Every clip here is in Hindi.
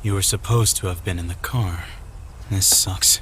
You were supposed to have been in the car. This sucks.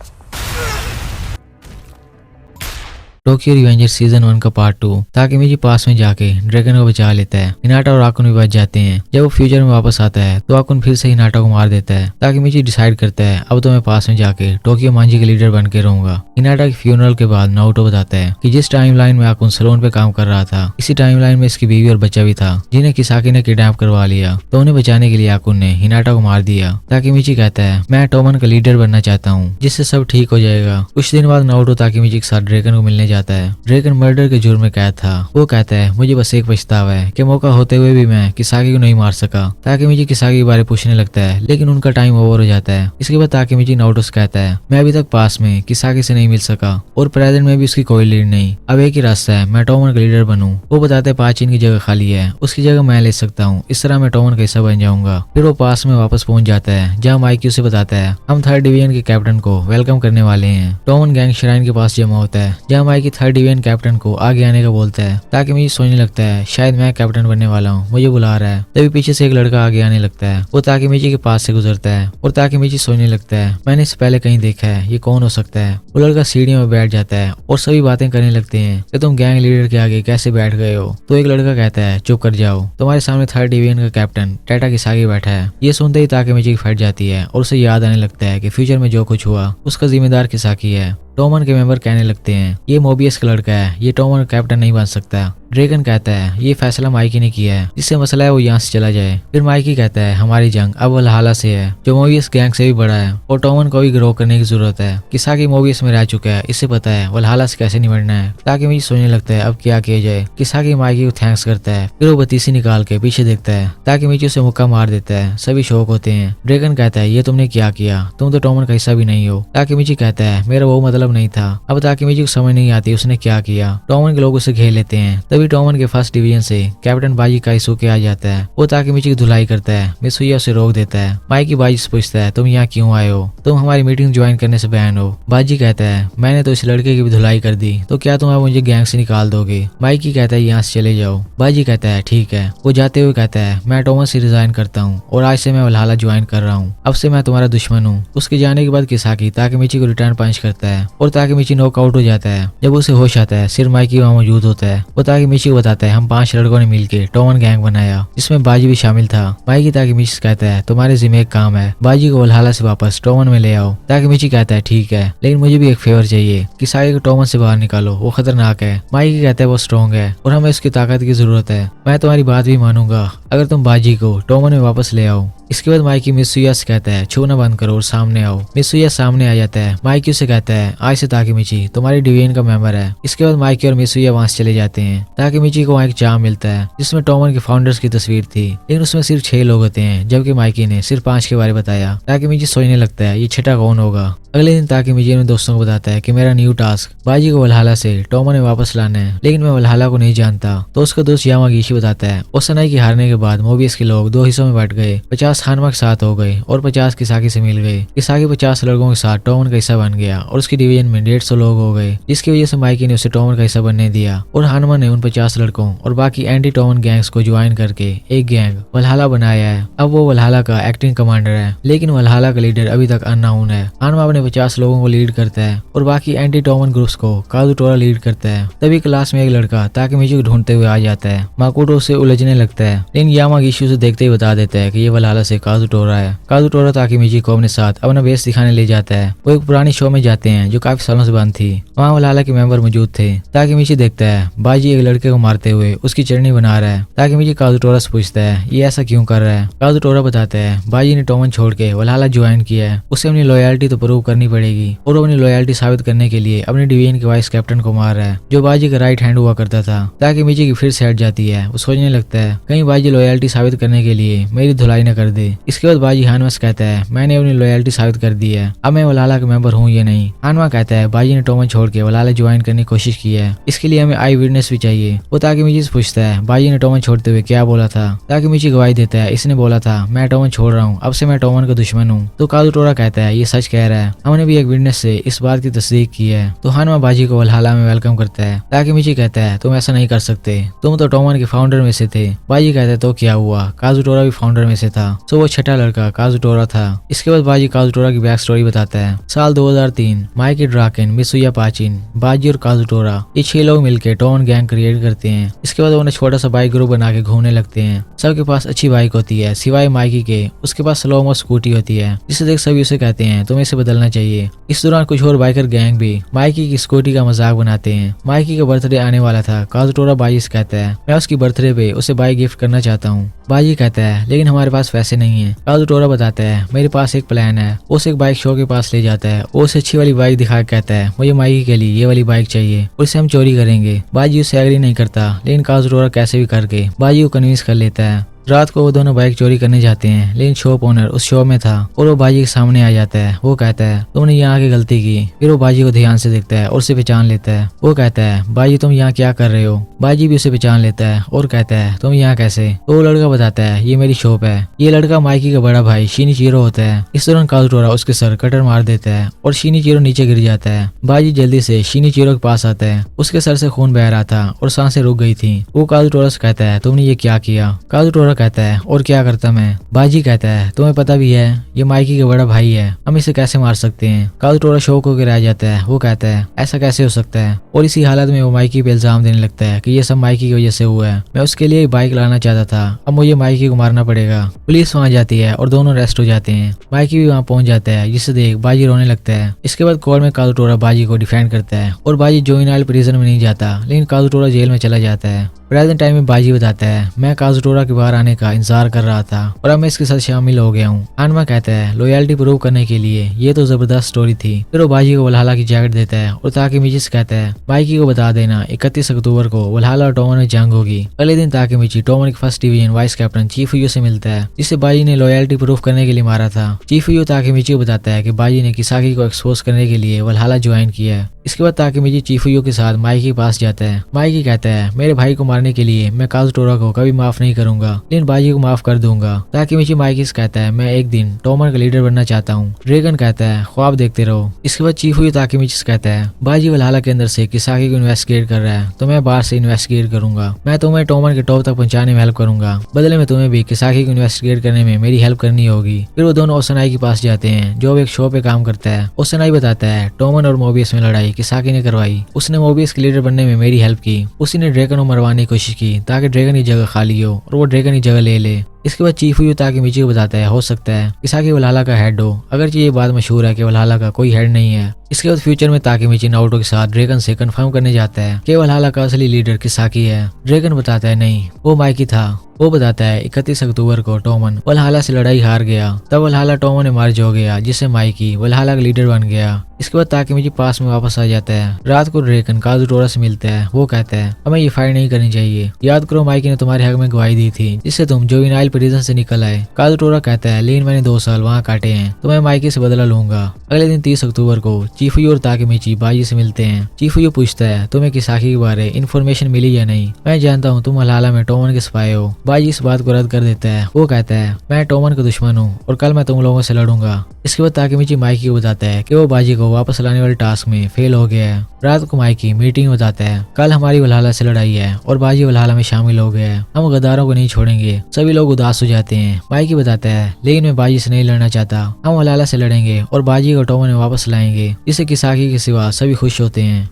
Tokyo revenger season 1 का पार्ट 2। ताकेमिची पास में जाके ड्रैगन को बचा लेता है। हिनाटा और आकुन भी बच जाते हैं। जब वो फ्यूचर में वापस आता है तो आकुन फिर से हिनाटा को मार देता है। ताकेमिची डिसाइड करता है अब तो मैं पास में जाके टोक्यो मांजी के लीडर बन के रहूंगा। हिनाटा के फ्यूनरल के बाद नारुतो बताता है कि जिस टाइमलाइन में आकुन सलोन पे काम कर रहा था इसी टाइमलाइन में इसकी बीवी और बच्चा भी था जिन्हें किसाकी ने किडनैप करवा लिया। तो उन्हें बचाने के लिए आकुन ने हिनाटा को मार दिया। ताकेमिची कहता है मैं टोमन का लीडर बनना चाहता हूँ जिससे सब ठीक हो जाएगा। कुछ दिन बाद नारुतो ताकेमिची के साथ ड्रैगन को मिलने जाता है। ड्रैगन मर्डर के जुर्म में कैद था। वो कहता है मुझे बस एक पछतावा है कि मौका होते हुए भी मैं किसाकी को नहीं मार सका। ताकेमिची किसाकी के बारे पूछने लगता है लेकिन उनका टाइम ओवर हो जाता है। इसके बाद ताकेमिची नारुतो से कहता है मैं अभी तक पास में किसाकी से नहीं मिल सका और प्रेजेंट में भी उसकी कोई लीड नहीं। अब एक ही रास्ता है मैं टोमन का लीडर बनूं। वो बताते हैं पाचिन की जगह खाली है उसकी जगह मैं ले सकता हूँ। इस तरह मैं टोमन का हिस्सा बन जाऊंगा। फिर वो पास में वापस पहुंच जाता है जहाँ माइकी उसे बताता है हम 3rd डिवीजन के कैप्टन को वेलकम करने वाले हैं। टोमन गैंग श्राइन के पास जमा होता है जहाँ माइकी 3rd डिवीजन कैप्टन को आगे आने का बोलता है। ताकेमिची सोचने लगता है शायद मैं कैप्टन बनने वाला हूँ मुझे बुला रहा है। तभी पीछे से एक लड़का आगे आने लगता है। वो ताकेमिची के पास से गुजरता है और ताकेमिची सोचने लगता है मैंने इससे पहले कहीं देखा है ये कौन हो सकता है। वो लड़का सीढ़ियों में बैठ जाता है और सभी बातें करने लगते हैं कि तुम गैंग लीडर के आगे कैसे बैठ गए हो। तो एक लड़का कहता है चुप कर जाओ तुम्हारे सामने 3rd डिवीजन का कैप्टन टाटा किसाकी बैठा है। ये सुनते ही ताकेमिची फट जाती है और उसे याद आने लगता है कि फ्यूचर में जो कुछ हुआ उसका जिम्मेदार किसाकी है। टोमन के मेंबर कहने लगते हैं ये मोबियस का लड़का है ये टोमन का कैप्टन नहीं बन सकता। ड्रैगन कहता है ये फैसला माइकी ने किया है जिससे मसला है वो यहाँ से चला जाए। फिर माइकी कहता है हमारी जंग अब वल्हाला से है जो मोबियस गैंग से भी बड़ा है और टोमन को भी ग्रो करने की जरूरत है। किसाकी मोबियस में रह चुका है इससे पता है वल्हाला से कैसे निपटना है। ताकेमिची सोचने लगता है अब क्या किया जाए। किसाकी माइकी को थैंक्स करता है फिर वो बतीसी निकाल के पीछे देखता है। ताकेमिची उसे मुक्का मार देता है। सभी शौक होते हैं। ड्रैगन कहता है ये तुमने क्या किया तुम तो टोमन का हिस्सा भी नहीं हो। ताकेमिची कहता है मेरा वो मतलब नहीं था। अब ताकेमिची को समझ नहीं आती उसने क्या किया। टोमन के लोग उसे घेर लेते हैं। तभी टोमन के 1st डिवीजन से कैप्टन बाजी काइसुके आ जाता है। वो ताकेमिची की धुलाई करता है। मित्सुया उसे रोक देता है। माइकी बाजी से पूछता है तुम यहाँ क्यों आए हो तुम हमारी मीटिंग ज्वाइन करने से बैन हो। बाजी कहता है मैंने तो इस लड़के की भी धुलाई कर दी तो क्या तुम अब मुझे गैंग से निकाल दोगे। माइकी कहता है यहाँ से चले जाओ। बाजी कहता है ठीक है। वो जाते हुए कहता है मैं टोमन से रिजाइन करता हूँ और आज से मैं वल्हाला ज्वाइन कर रहा हूँ। अब से मैं तुम्हारा दुश्मन हूँ। उसके जाने के बाद किसाकी ताकेमिची को रिटर्न पंच करता है और ताकेमिची नॉकआउट हो जाता है। जब उसे होश आता है सिर्फ माइकी वहाँ मौजूद होता है। वो ताकेमिची को बताता है हम 5 लड़कों ने मिलकर टोमन गैंग बनाया जिसमें बाजी भी शामिल था। माइकी ताकेमिची से कहता है तुम्हारे जिम्मे एक काम है बाजी को वल्हाला से वापस टोमन में ले आओ। ताकेमिची कहता है ठीक है लेकिन मुझे भी एक फेवर चाहिए किसाकी को टोमन से बाहर निकालो वो खतरनाक है। माइकी कहता है वो स्ट्रॉन्ग है और हमें उसकी ताकत की जरूरत है। मैं तुम्हारी बात भी मानूंगा अगर तुम बाजी को टोमन में वापस ले आओ। इसके बाद माइकी मित्सुया से कहता है छूना बंद करो और सामने आओ। मित्सुया सामने आ जाता है। माइकी उसे कहता है आज से ताकेमिची तुम्हारी डिवीजन का मेंबर है। इसके बाद माइकी और मित्सुया वहां से चले जाते हैं। ताकेमिची को वहाँ एक चार्म मिलता है जिसमें टोमन के फाउंडर्स की तस्वीर थी लेकिन उसमें सिर्फ 6 लोग होते हैं जबकि माइकी ने सिर्फ 5 के बारे बताया। ताकेमिची सोचने लगता है ये 6ठा कौन होगा। अगले दिन ताकेमिची अपने दोस्तों को बताता है कि मेरा न्यू टास्क बाजी को वल्हाला से टोमन में वापस लाना है लेकिन मैं वल्हाला को नहीं जानता। तो उसका दोस्त यामागिशी बताता है ओसानाई के हारने के बाद मोबियस के लोग 2 हिस्सों में बट गए। 50 हानमा के साथ हो गए और 50 किसाकी से मिल गए। किसाकी 50 लड़कों के साथ टोमन का हिस्सा बन गया और उसकी डिवीजन में 150 लोग हो गए जिसकी वजह से माइकी ने उसे टोमन का हिस्सा बनने दिया और हानमा ने उन 50 लड़कों और बाकी एंटी टोमन गैंग्स को ज्वाइन करके एक गैंग वल्हाला बनाया है। अब वो वल्हाला का एक्टिंग कमांडर है लेकिन वल्हाला का लीडर अभी तक अननोन है। हानमा अपने 50 लोगों को लीड करता है और बाकी एंटी टोमन ग्रुप्स को काजुटोरा लीड करता है। तभी क्लास में एक लड़का ताकेमिची को ढूंढते हुए आ जाता है। माकोटो उसे उलझने लगता है लेकिन यामागिशी उसे देखते ही बता देता है कि ये वल्हाला से काजुटोरा है। काजुटोरा ताकेमिची को अपने साथ अपना बेस दिखाने ले जाता है। वो एक पुरानी शो में जाते हैं जो काफी सालों से बंद थी। वहाँ वल्हाला के मेंबर मौजूद थे। ताकेमिची देखता है बाजी एक लड़के को मारते हुए उसकी चटनी बना रहा है। ताकेमिची काजुटोरा से पूछता है ये ऐसा क्यों कर रहा है। काजुटोरा बताता है बाजी ने टोमन छोड़ के वल्हाला ज्वाइन किया है उसे अपनी लॉयल्टी तो प्रूव करनी पड़ेगी और अपनी लॉयल्टी साबित करने के लिए अपने डिवीजन के वाइस कैप्टन को मार रहा है जो बाजी का राइट हैंड हुआ करता था। ताकेमिची की फिर से हट जाती है। वो सोचने लगता है कहीं बाजी लॉयल्टी साबित करने के लिए मेरी धुलाई न कर दे। इसके बाद बाजी हानमा से कहता है मैंने अपनी लॉयल्टी साबित कर दी है अब मैं वल्हाला का मेंबर हूँ या नहीं। हानमा कहता है बाजी ने टोमन छोड़ के वल्हाला ज्वाइन करने की कोशिश की है इसके लिए हमें आई विटनेस भी चाहिए। वो ताकेमिची से पूछता है बाजी ने टोमन छोड़ते हुए क्या बोला था। ताकेमिची गवाही देता है इसने बोला था मैं टोमन छोड़ रहा हूँ अब से मैं टोमन का दुश्मन हूँ। तो काजुटोरा कहता है ये सच कह रहा है। हमने भी एक विटनेस से इस बात की तस्दीक की है। तो हानमा बाजी को वल्हाला में वेलकम करता है। ताकेमिची कहता है तुम ऐसा नहीं कर सकते, तुम तो टोमन के फाउंडर में से थे। बाजी कहता है तो क्या हुआ, काजुटोरा भी फाउंडर में से था। तो वो छठा लड़का काजुटोरा था। इसके बाद बाजी काजुटोरा की बैक स्टोरी बताता है। साल 2003 माइकी ड्राकेन, मित्सुया पाचिन, बाजी और काजुटोरा ये 6 लोग मिलकर टोमन गैंग क्रिएट करते हैं। इसके बाद उन्हें छोटा सा बाइक ग्रुप बना के घूमने लगते हैं। सबके पास अच्छी बाइक होती है सिवाय माइकी के, उसके पास स्लोमो स्कूटी होती है, जिसे देख सभी उसे कहते हैं तुम्हें इसे बदलना चाहिए। इस दौरान कुछ और बाइकर गैंग भी माइकी की स्कूटी का मजाक बनाते हैं। माइकी का बर्थडे आने वाला था। काजुटोरा बाजी से कहता है मैं उसकी बर्थडे पे उसे बाइक गिफ्ट करना चाहता हूँ। बाजी कहता है लेकिन हमारे पास पैसे नहीं है। काजुटोरा बताता है मेरे पास एक प्लान है। उसे एक बाइक शो के पास ले जाता है। वो उसे अच्छी वाली बाइक दिखा के कहता है मुझे माइकी के लिए ये वाली बाइक चाहिए और इसे हम चोरी करेंगे। बाजी उससे एग्री नहीं करता, लेकिन काजुटोरा कैसे भी करके बाजी को कन्विंस कर लेता है। रात को वो दोनों बाइक चोरी करने जाते हैं, लेकिन शॉप ओनर उस शॉप में था और वो बाजी के सामने आ जाता है। वो कहता है तुमने यहाँ आके गलती की। फिर वो बाजी को ध्यान से देखता है और उसे पहचान लेता है। वो कहता है बाजी तुम यहाँ क्या कर रहे हो। बाजी भी उसे पहचान लेता है और कहता है तुम यहाँ कैसे। तो वो लड़का बताता है ये मेरी शॉप है। ये लड़का माइकी का बड़ा भाई शिनिचिरो होता है। इस दौरान काजुटोरा उसके सर कटर मार देता है और शिनिचिरो नीचे गिर जाता है। बाजी जल्दी से शिनिचिरो के पास आता है। उसके सर से खून बह रहा था और सांसें रुक गई थी। वो काजुटोरा से कहता है तुमने ये क्या किया। काजुटोरा कहता है और क्या करता मैं। बाजी कहता है तुम्हें पता भी है ये माइकी का बड़ा भाई है, हम इसे कैसे मार सकते हैं। काजुटोरा शौक होकर रह जाता है। वो कहता है ऐसा कैसे हो सकता है, और इसी हालत में वो माइकी पे इल्जाम देने लगता है कि ये सब माइकी की वजह से हुआ है। मैं उसके लिए बाइक लाना चाहता था, अब मुझे माइकी को मारना पड़ेगा। पुलिस वहाँ जाती है और दोनों अरेस्ट हो जाते हैं। माइकी भी वहाँ पहुंच जाता है, जिसे देख बाजी रोने लगता है। इसके बाद कोर्ट में काजुटोरा बाजी को डिफेंड करता है और बाजी जुवेनाइल प्रिजन में नहीं जाता, लेकिन काजुटोरा जेल में चला जाता है। प्रेजेंट टाइम में बाजी बताता है मैं काजुटोरा के बाहर आने का इंतजार कर रहा था और अब मैं इसके साथ शामिल हो गया हूँ। हानमा कहता है लॉयल्टी प्रूव करने के लिए ये तो जबरदस्त स्टोरी थी। फिर वो बाजी को वल्हाला की जैकेट देता है और ताकेमिची से कहता है माइकी को बता देना 31 अक्टूबर को वल्हाला और टोमन में जंग होगी। अगले दिन ताकेमिची टोमन के फर्स्ट डिवीजन वाइस कैप्टन चीफुयो से मिलता है, जिसे बाजी ने लॉयल्टी प्रूफ करने के लिए मारा था। चीफुयो ताकेमिची को बताता है कि बाजी ने किसाकी को एक्सपोज करने के लिए वल्हाला ज्वाइन किया है। इसके बाद ताकेमिची चीफुयो के साथ माइकी के पास जाता है। माइकी कहता है मेरे भाई को मारने के लिए मैं काजुटोरा को कभी माफ नहीं करूंगा, लेकिन बाजी को माफ कर दूंगा। ताकेमिची माइकी से कहता है मैं एक दिन टोमन का लीडर बनना चाहता हूँ। ड्रैगन कहता है ख्वाब देखते रहो। इसके बाद चीफुयो ताकेमिची से कहता है बाजी वल्हाला के अंदर से किसाकी को इन्वेस्टिगेट कर रहा है, तो मैं बाहर से इन्वेस्टिगेट करूंगा। मैं तुम्हें टोमन के टॉप तक पहुंचाने में हेल्प करूंगा, बदले में तुम्हें भी किसाकी को इन्वेस्टिगेट करने में मेरी हेल्प करनी होगी। फिर वो दोनों ओसनाई के पास जाते हैं, जो एक शो पे काम करता है। ओसनाई बताता है टोमन और मोबियस में लड़ाई किसाकी ने करवाई, उसने मोबियस के लीडर बनने में मेरी हेल्प की। उसी ने ड्रैगन को मरवाने की कोशिश की ताकि ड्रैगन की जगह खाली हो और वो ड्रैगन की जगह ले ले। इसके बाद चीफुयो ताकेमिची को बताता है हो सकता है किसाकी वल्हाला का हेड हो, अगरचे ये बात मशहूर है कि वल्हाला का कोई हेड नहीं है। इसके बाद फ्यूचर में ताकेमिची नारुतो के साथ ड्रैगन से कंफर्म करने जाता है कि वल्हाला का असली लीडर किसाकी है। ड्रैगन बताता है नहीं वो माइकी था। वो बताता है 31 अक्टूबर को टोमन वल्हाला से लड़ाई हार गया, तब वल्हाला टोमन में मार्ज हो गया, जिससे माइकी वल्हाला का लीडर बन गया। इसके बाद ताकेमिची पास में वापस आ जाता है। रात को ड्रैगन काजुटोरा से मिलता है। वो कहता है हमें ये फाइट नहीं करनी चाहिए, याद करो माइकी ने तुम्हारे हक में गवाही दी थी जिससे तुम जुवेनाइल प्रिजन से निकल आए। काजुटोरा कहता है लेकिन मैंने 2 साल वहाँ काटे हैं, तो मैं माइकी से बदला लूंगा। अगले दिन 30 अक्टूबर को चीफुयो और ताकेमिची बाजी से मिलते हैं। चीफुयो पूछता है तुम्हें किसाकी के बारे इन्फॉर्मेशन मिली या नहीं। मैं जानता हूँ तुम वल्हाला में टोमन के स्पाई हो। बाजी इस बात को रद्द कर देता है। वो कहता है मैं टोमन का दुश्मन हूँ और कल मैं तुम लोगों से लड़ूंगा। इसके बाद ताकेमिची माइकी को बताता है कि वो बाजी को वापस लाने वाले टास्क में फेल हो गया है। रात को माइकी मीटिंग में बताता है कल हमारी वल्हाला से लड़ाई है और बाजी वल्हाला में शामिल हो गया है, हम गद्दारों को नहीं छोड़ेंगे। सभी लोग उदास हो जाते हैं। माइकी बताता है लेकिन मैं बाजी से नहीं लड़ना चाहता, हम वल्हाला से लड़ेंगे और बाजी को टोमन में वापस लाएंगे, जिससे किसाकी के सिवा सभी खुश होते हैं।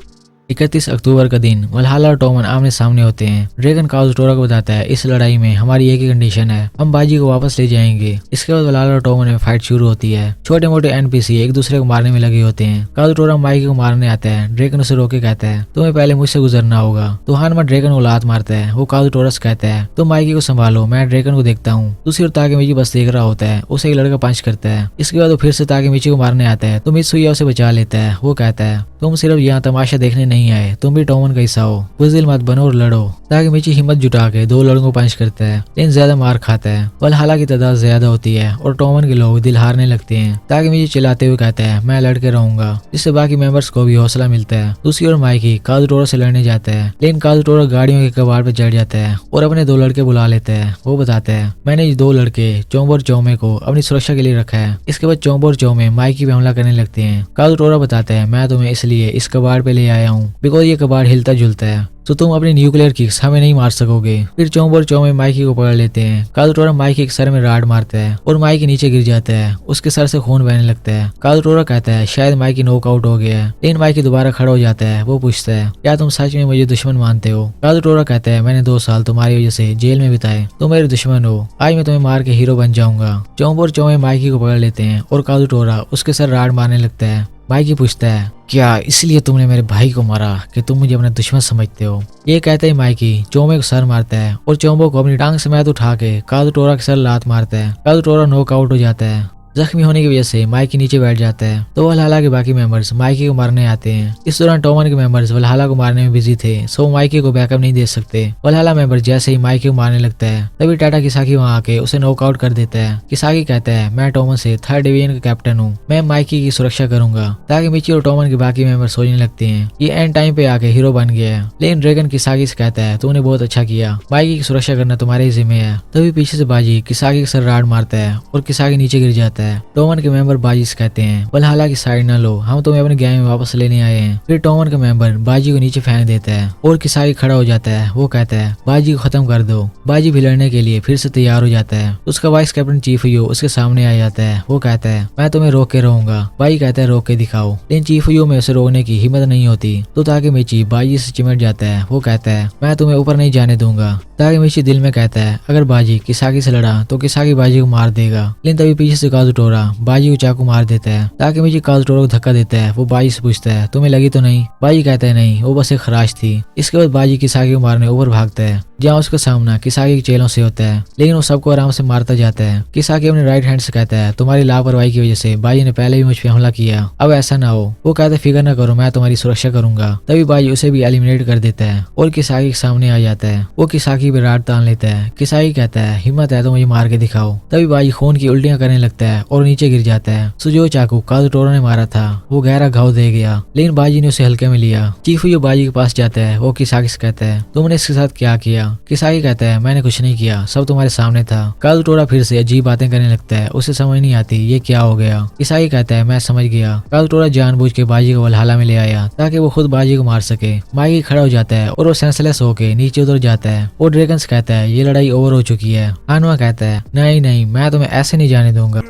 31 अक्टूबर का दिन वल्हाला और टोमन आमने सामने होते हैं। ड्रैगन काजुटोरा को बताता है इस लड़ाई में हमारी एक ही कंडीशन है, हम बाजी को वापस ले जाएंगे। इसके बाद वल्हाला और टोमन में फाइट शुरू होती है। छोटे मोटे एनपीसी एक दूसरे को मारने में लगे होते हैं। काजुटोरा माइकी को मारने आता है। ड्रैगन उसे रोके कहता है तुम्हें पहले मुझसे गुजरना होगा। तो हानमा ड्रैगन को लात मारता है। वो काजुटोरा से कहता है तुम माइकी को संभालो, मैं ड्रैगन को देखता हूँ। दूसरी ओर ताकेमिची बस देख रहा होता है। उसे एक लड़का पंच करता है। इसके बाद वो फिर से ताकेमिची को मारने आता है तो मित्सुया उसे बचा लेता है। वो कहता है तुम सिर्फ यहाँ तमाशा देखने नहीं आए, तुम भी टोमन का हिस्सा हो, बुज़दिल मत बनो और लड़ो। ताकेमिची हिम्मत जुटा के 2 लड़कों को पंच करता है, लेकिन ज्यादा मार खाता है। वल्हला की तादाद ज्यादा होती है और टोमन के लोग दिल हारने लगते हैं। ताकेमिची चिल्लाते हुए कहता है मैं लड़ के रहूंगा, जिससे बाकी मेंबर्स को भी हौसला मिलता है। दूसरी ओर माइकी काजुटोरा से लड़ने जाता है, लेकिन काजुटोरा गाड़ियों के कबाड़ पर चढ़ जाता है और अपने 2 लड़के बुला लेता है। वो बताता है मैंने ये 2 लड़के चोंबो और चौमे को अपनी सुरक्षा के लिए रखा है। इसके बाद चोंबो और चौमे माइकी पे हमला करने लगते हैं। काजुटोरा बताता है मैं तुम्हें इसलिए इस कबाड़ पे ले आया हूँ बिकॉज ये कबाड़ हिलता जुलता है, तो तुम अपनी न्यूक्लियर किक्स हमें नहीं मार सकोगे। फिर चोंबो और चौमे माइकी को पकड़ लेते हैं। काजुटोरा माइकी के सर में राड मारता है और माइकी नीचे गिर जाता है। उसके सर से खून बहने लगता है। काजुटोरा कहता है शायद माइकी नॉकआउट हो गया है, लेकिन माइकी दोबारा खड़ा हो जाता है। वो पूछता है क्या तुम सच में मुझे दुश्मन मानते हो? काजुटोरा कहता है मैंने 2 साल तुम्हारी वजह से जेल में बिताए, तुम मेरे दुश्मन हो, आज मैं तुम्हें मार के हीरो बन जाऊंगा। चोंबो और चौमे माइकी को पकड़ लेते हैं और काजुटोरा उसके सर राड मारने लगता है। माइकी पूछता है क्या इसलिए तुमने मेरे भाई को मारा कि तुम मुझे अपना दुश्मन समझते हो? ये कहते ही माइकी चोमे को सर मारता है और चोंबो को अपनी टांग समेत उठा के काजुटोरा के सर लात मारता है। काजुटोरा नॉकआउट हो जाता है। जख्मी होने की वजह से माइकी नीचे बैठ जाता है, तो वल्हला के बाकी मेंबर्स माइकी को मारने आते हैं। इस दौरान टोमन के मेंबर्स वल्हला को मारने में बिजी थे, सो माइकी को बैकअप नहीं दे सकते। वल्हला मेंबर जैसे ही माइकी को मारने लगता है, तभी टाटा किसाकी वहां आके उसे नॉकआउट कर देता है। किसाकी कहता है मैं टोमन से 3rd डिवीजन का कैप्टन हूँ, मैं माइकी की सुरक्षा करूंगा। ताकेमिची और टोमन के बाकी मेंबर सोचने लगते हैं ये एंड टाइम पे आके हीरो बन गया है, लेकिन ड्रैगन किसाकी से कहता है तूने बहुत अच्छा किया, माइकी की सुरक्षा करना तुम्हारे ही जिम्मे है। तभी पीछे से बाजी किसाकी के सर राड मारता है और किसाकी नीचे गिर जाता है। टोमन के मेंबर बाजी से कहते हैं वल्हला की साइड न लो, हम तुम्हें अपने गैंग में वापस लेने आए हैं। फिर टोमन का मेंबर बाजी को नीचे फेंक देता है और किसाकी खड़ा हो जाता है। वो कहता है बाजी को खत्म कर दो। बाजी भी लड़ने के लिए फिर से तैयार हो जाता है। उसका वाइस कैप्टन चीफ हुयो उसके सामने आ जाता है। वो कहता है मैं तुम्हें रोक के रहूंगा। बाजी कहता है रोक के दिखाओ, लेकिन चीफ हुयो में उसे रोकने की हिम्मत नहीं होती, तो ताकेमिची बाजी से चिमट जाता है। वो कहता है मैं तुम्हें ऊपर नहीं जाने दूंगा। ताकेमिची दिल में कहता है अगर बाजी किसाकी से लड़ा तो किसाकी बाजी को मार देगा, लेकिन तभी पीछे से काजुटोरा बाजी को चाकू मार देता है। ताकेमिची काजुटोरा को धक्का देता है। वो बाजी से पूछता है तुम्हें लगी तो नहीं? बाजी कहता है नहीं, वो बस एक खराश थी। इसके बाद बाजी किसाकी को मारने ऊपर भागता है, जहाँ उसका सामना किसाकी के चेलों से होता है, लेकिन वो सबको आराम से मारता जाता है। किसाकी अपने राइट हैंड से कहता है तुम्हारी लापरवाही की वजह से बाजी ने पहले भी मुझ पे हमला किया, अब ऐसा ना हो। वो कहता है फिक्र न करो, मैं तुम्हारी सुरक्षा करूंगा। तभी बाजी उसे भी एलिमिनेट कर देता है और किसाकी के सामने आ जाता है। वो किसाकी पे राड तान लेता है। किसाकी कहता है हिम्मत है तो मुझे मार के दिखाओ। तभी बाजी खून की उल्टियां करने लगता है और नीचे गिर जाता है। सो जो चाकू काजुटोरा ने मारा था वो गहरा घाव दे गया, लेकिन बाजी ने उसे हल्के में लिया। चीफ हुयो बाजी के पास जाता है। वो किसाकी से कहता है तुमने इसके साथ क्या किया? किसाकी कहता है मैंने कुछ नहीं किया, सब तुम्हारे सामने था। काजुटोरा फिर से अजीब बातें करने लगता है, उसे समझ नहीं आती ये क्या हो गया। किसाकी कहता है मैं समझ गया। काजुटोरा जानबूझ के बाजी को वल्हला में ले आया ताकि वो खुद बाजी को मार सके। माइकी खड़ा हो जाता है और वो सेंसलेस होके नीचे उतर जाता है। और ड्रैगन कहता है ये लड़ाई ओवर हो चुकी है। हानुआ कहता है नहीं नहीं, मैं तुम्हें ऐसे नहीं जाने दूंगा।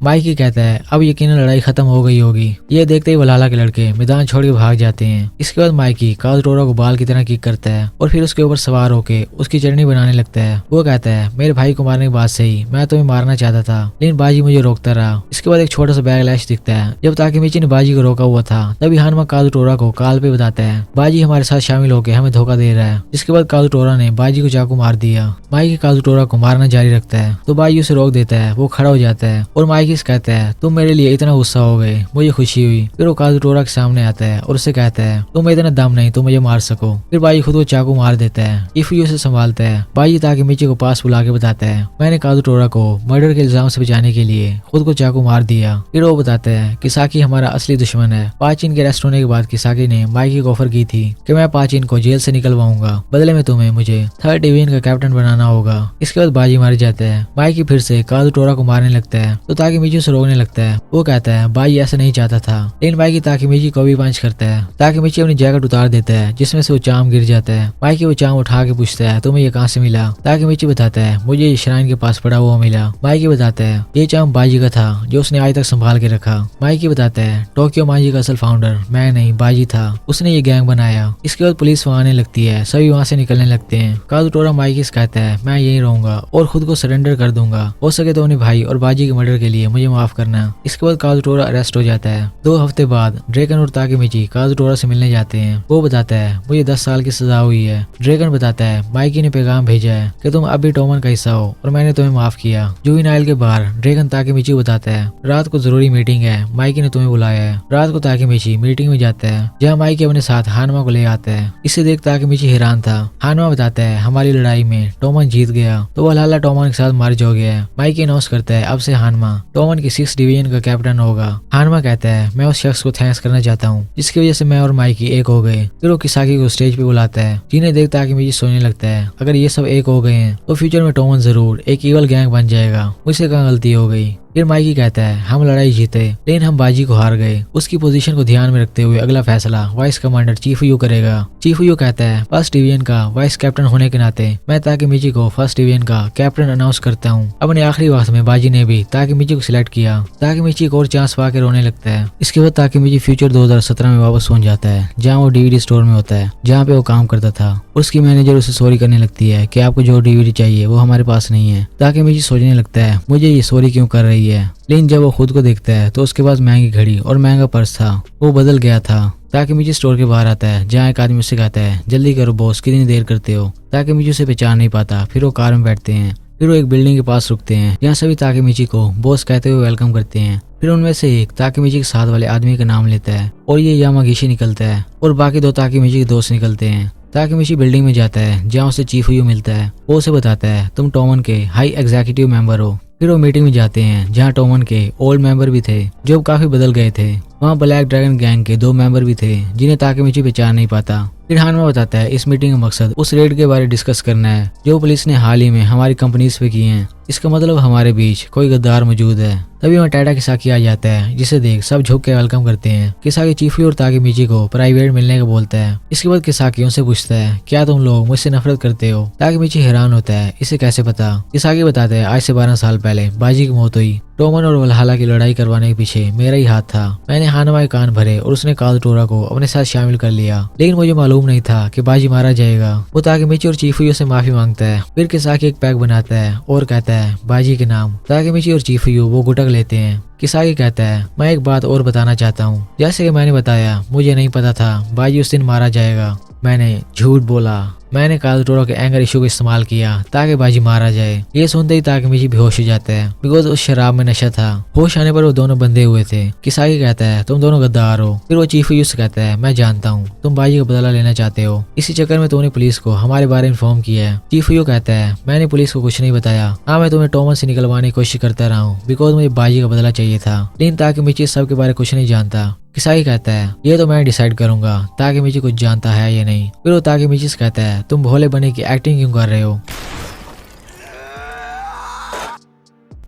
माइकी कहता है अब यकीनन लड़ाई खत्म हो गई होगी। ये देखते ही वल्हला के लड़के मैदान छोड़ के भाग जाते हैं। इसके बाद माइकी काजुटोरा को बाल की तरह किक करता है और फिर उसके ऊपर सवार होके उसकी चटनी बनाने लगता है। वो कहता है मेरे भाई को मारने के बाद से ही मैं तुम्हें मारना चाहता था, लेकिन बाजी मुझे रोकता रहा। इसके बाद एक छोटा सा बैग लैश दिखता है। जब ताकेमिची ने बाजी को रोका हुआ था तभी हानुआ काजुटोरा को काल पे बताता है बाजी हमारे साथ शामिल होकर हमें धोखा दे रहा है। जिसके बाद काजुटोरा ने बाजी को चाकू मार दिया। माइकी काजुटोरा को मारना जारी रखता है तो बाजी उसे रोक देता है। वो खड़ा हो जाता है और माइकी से कहता है तुम मेरे लिए इतना गुस्सा हो गए, मुझे खुशी हुई। फिर वो काजुटोरा के सामने आता है और उसे कहता है तुम इतना दम नहीं तुम मुझे मार सको। फिर बाजी खुद को चाकू मार देता है। इफुयो से संभालता है। बाजी ताकेमिची को पास बुला के बताता है मैंने काजुटोरा को मर्डर के इल्जाम से बचाने के लिए खुद को चाकू मार दिया। फिर वो बताता है किसाकी हमारा असली दुश्मन है। पाचिन के अरेस्ट होने के बाद किसाकी ने माइकी को ऑफर की थी कि मैं पाचिन को जेल से निकलवाऊंगा, बदले में तुम्हें मुझे 3rd डिवीजन का कैप्टन बनाना होगा। इसके बाद बाजी मार जाता है। माइकी फिर से काजुटोरा को मारने लगता है तो ताकेमिची उसे रोकने लगता है। वो कहता है बाजी ऐसा नहीं चाहता था, लेकिन माइकी ताकेमिची को भी पंच करता है। ताकेमिची अपनी जैकेट उतार देता है जिसमें से वो चाम गिर जाता है। माइकी वो चाम उठा के पूछता है तुम्हें ये कहाँ से मिला? ताकेमिची बताता है मुझे ये श्राइन के पास पड़ा हुआ मिला। माइकी बताता है ये चाम बाजी का था जो उसने आज तक संभाल के रखा। माइकी बताता है टोक्यो मांजी का असल फाउंडर मैं नहीं बाजी था, उसने ये गैंग बनाया। इसके बाद पुलिस वहाँ आने लगती है, सभी वहाँ से निकलने लगते हैं। काजुटोरा माइकी से कहता है मैं यहीं रहूंगा और खुद को सरेंडर कर दूंगा, हो सके तो अपने भाई और बाजी के मर्डर के लिए मुझे माफ करना। इसके बाद काजुटोरा अरेस्ट हो जाता है। 2 हफ्ते बाद ड्रेकन और ताकेमिची काजुटोरा से मिलने जाते हैं। वो बताता है मुझे 10 साल की सजा हुई है। ड्रेकन बताता है माइकी ने पैगाम भेजा है कि तुम अब भी टोमन का हिस्सा हो और मैंने तुम्हें माफ किया। जुवेनाइल के बाहर ड्रेकन ताकेमिची को बताता है रात को जरूरी मीटिंग है, माइकी ने तुम्हें बुलाया है। रात को ताकेमिची मीटिंग में जाता है जहाँ माइकी अपने साथ हानमा को ले आता है। इसे देख ताकेमिची हैरान था। हानमा बताता है हमारी लड़ाई में टोमन जीत गया तो वो हलाला टोमन के साथ मर्ज हो गया है। माइकी अनाउंस करता है अब से हानमा टोमन की 6 डिवीजन का कैप्टन होगा। हानमा कहता है मैं उस शख्स को थैंक्स करना चाहता हूँ जिसकी वजह से मैं और माइकी एक हो गए। फिर वो किसाकी को स्टेज पे बुलाता है जिन्हें देख ताकेमिची सोचने लगता है अगर ये सब एक हो गए हैं तो फ्यूचर में टोमन जरूर एक ईवल गैंग बन जाएगा। मुझसे कहाँ गलती हो गई। फिर माइकी कहता है हम लड़ाई जीते लेकिन हम बाजी को हार गए। उसकी पोजीशन को ध्यान में रखते हुए अगला फैसला वाइस कमांडर चीफ यू करेगा। चीफ यू कहता है फर्स्ट डिवीजन का वाइस कैप्टन होने के नाते मैं ताकेमिची को फर्स्ट डिवीजन का कैप्टन अनाउंस करता हूँ। अपने आखिरी वक्त में बाजी ने भी ताकेमिची को सिलेक्ट किया। ताकेमिची एक और चांस पाके रोने लगता है। इसके बाद ताकेमिची फ्यूचर 2017 में वापस पहुंच जाता है जहाँ वो डीवीडी स्टोर में होता है जहाँ पे वो काम करता था। उसकी मैनेजर उसे सॉरी करने लगती है कि आपको जो डीवीडी चाहिए वो हमारे पास नहीं है। ताकेमिची सोचने लगता है मुझे ये सॉरी क्यों कर रही है, लेकिन जब वो खुद को देखता है तो उसके पास महंगी घड़ी और महंगा पर्स था। वो बदल गया था। ताकेमिची स्टोर के बाहर आता है जहाँ एक आदमी उससे कहता है जल्दी करो बॉस कितनी देर करते हो। ताकेमिची उसे पहचान नहीं पाता। फिर वो कार में बैठते हैं। फिर वो एक बिल्डिंग के पास रुकते हैं जहाँ सभी ताकेमिची को बॉस कहते हुए वेलकम करते हैं। फिर उनमें से एक ताकेमिची के साथ वाले आदमी का नाम लेता है और ये यामागिशी निकलता है और बाकी 2 ताकेमिची के दोस्त निकलते हैं। ताकेमिची बिल्डिंग में जाता है जहाँ उसे चीफ यू मिलता है। वो उसे बताता है तुम टोमन के हाई एग्जीक्यूटिव मेंबर हो। फिर वो मीटिंग में जाते हैं जहाँ टोमन के ओल्ड मेंबर भी थे जो काफी बदल गए थे। वहाँ ब्लैक ड्रैगन गैंग के 2 मेंबर भी थे जिन्हें ताकेमिची पहचान नहीं पाता। फिर हानमा बताता है इस मीटिंग का मकसद उस रेड के बारे डिस्कस करना है जो पुलिस ने हाल ही में हमारी कंपनीज पे किए हैं। इसका मतलब हमारे बीच कोई गद्दार मौजूद है। तभी वहाँ टाटा किसाकी आ जाता है जिसे देख सब झुक के वेलकम करते हैं। किसाकी चीफ और ताकेमिची को प्राइवेट मिलने का बोलता है। इसके बाद किसाकी उनसे पूछता है क्या तुम लोग मुझसे नफरत करते हो। ताकेमिची हैरान होता है इसे कैसे पता। किसाकी बताता है आज से 12 साल पहले बाजी की मौत हुई। टोमन और वल्हला की लड़ाई करवाने के पीछे मेरा ही हाथ था। मैंने हानमा के कान भरे और उसने काजुटोरा को अपने साथ शामिल कर लिया, लेकिन मुझे मालूम नहीं था कि बाजी मारा जाएगा। वो ताकेमिची और चीफुयो से माफी मांगता है। फिर किसाकी एक पैक बनाता है और कहता है बाजी के नाम। ताकेमिची और चीफुयो वो गुटक लेते हैं। किसाकी कहता है मैं एक बात और बताना चाहता हूँ। जैसे कि मैंने बताया मुझे नहीं पता था बाजी उस दिन मारा जाएगा। मैंने झूठ बोला। मैंने काजुटोरा के एंगर इशू को इस्तेमाल किया ताकि बाजी मारा जाए। ये सुनते ही ताकेमिची बेहोश हो जाता है बिकॉज उस शराब में नशा था। होश आने पर वो दोनों बंधे हुए थे। किसाकी कहता है तुम दोनों गद्दार हो। फिर वो चीफुयो से कहता है मैं जानता हूँ तुम बाजी का बदला लेना चाहते हो, इसी चक्कर में तुमने पुलिस को हमारे बारे में इन्फॉर्म किया है। चीफुयो कहता है मैंने पुलिस को कुछ नहीं बताया। हाँ मैं तुम्हें टोमन से निकलवाने की कोशिश करता रहा हूँ बिकॉज मुझे बाजी का बदला चाहिए था, लेकिन ताकेमिची सब के बारे कुछ नहीं जानता। किसाकी कहता है ये तो मैं डिसाइड करूंगा ताकेमिची कुछ जानता है या नहीं। फिर वो ताकेमिची से कहता है तुम भोले बने की एक्टिंग क्यों कर रहे हो।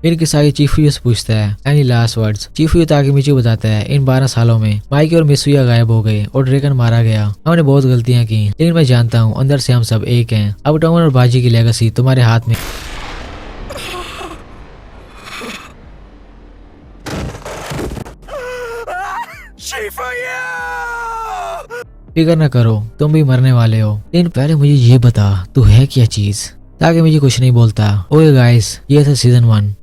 फिर किसाकी चीफुयो से पूछता है एनी लास्ट वर्ड्स। चीफुयो ताकेमिची बताता है इन 12 सालों में माइकी और मिसुया गायब हो गए और ड्रैगन मारा गया। हमने बहुत गलतियां की, लेकिन मैं जानता हूँ अंदर से हम सब एक हैं। अब टोमन और बाजी की लेगेसी तुम्हारे हाथ में। फिक्र न करो तुम भी मरने वाले हो, लेकिन पहले मुझे ये बता तू है क्या चीज। ताकेमिची कुछ नहीं बोलता। ओके गाइस ये था सीजन 1।